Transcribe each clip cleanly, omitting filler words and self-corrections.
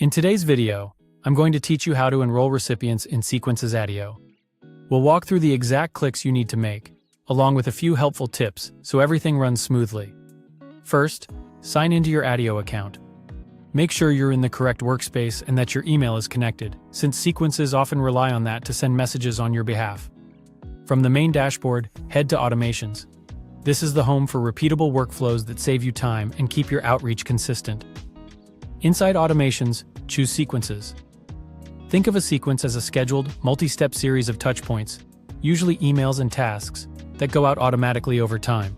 In today's video, I'm going to teach you how to enroll recipients in Sequences Attio. We'll walk through the exact clicks you need to make, along with a few helpful tips so everything runs smoothly. First, sign into your Attio account. Make sure you're in the correct workspace and that your email is connected, since Sequences often rely on that to send messages on your behalf. From the main dashboard, head to Automations. This is the home for repeatable workflows that save you time and keep your outreach consistent. Inside Automations, choose Sequences. Think of a sequence as a scheduled, multi-step series of touchpoints, usually emails and tasks, that go out automatically over time.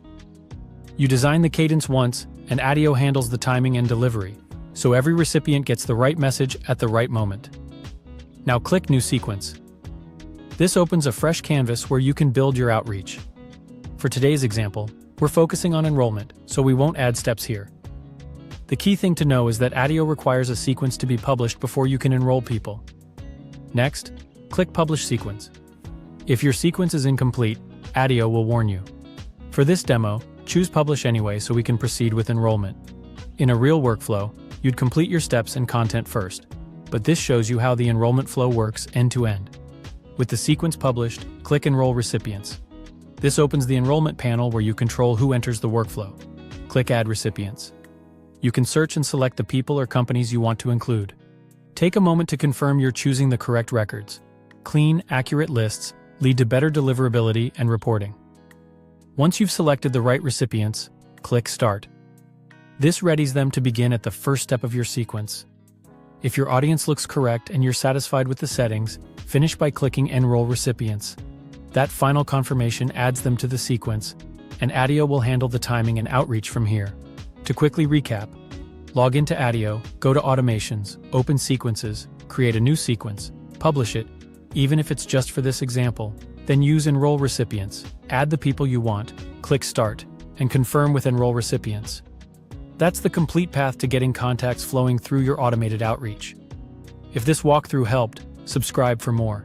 You design the cadence once, and Attio handles the timing and delivery, so every recipient gets the right message at the right moment. Now click New Sequence. This opens a fresh canvas where you can build your outreach. For today's example, we're focusing on enrollment, so we won't add steps here. The key thing to know is that Attio requires a sequence to be published before you can enroll people. Next, click Publish Sequence. If your sequence is incomplete, Attio will warn you. For this demo, choose Publish anyway so we can proceed with enrollment. In a real workflow, you'd complete your steps and content first, but this shows you how the enrollment flow works end-to-end. With the sequence published, click Enroll Recipients. This opens the enrollment panel where you control who enters the workflow. Click Add Recipients. You can search and select the people or companies you want to include. Take a moment to confirm you're choosing the correct records. Clean, accurate lists lead to better deliverability and reporting. Once you've selected the right recipients, click Start. This readies them to begin at the first step of your sequence. If your audience looks correct and you're satisfied with the settings, finish by clicking Enroll Recipients. That final confirmation adds them to the sequence, and Attio will handle the timing and outreach from here. To quickly recap, log into Attio, go to Automations, open Sequences, create a new sequence, publish it, even if it's just for this example, then use Enroll Recipients, add the people you want, click Start, and confirm with Enroll Recipients. That's the complete path to getting contacts flowing through your automated outreach. If this walkthrough helped, subscribe for more.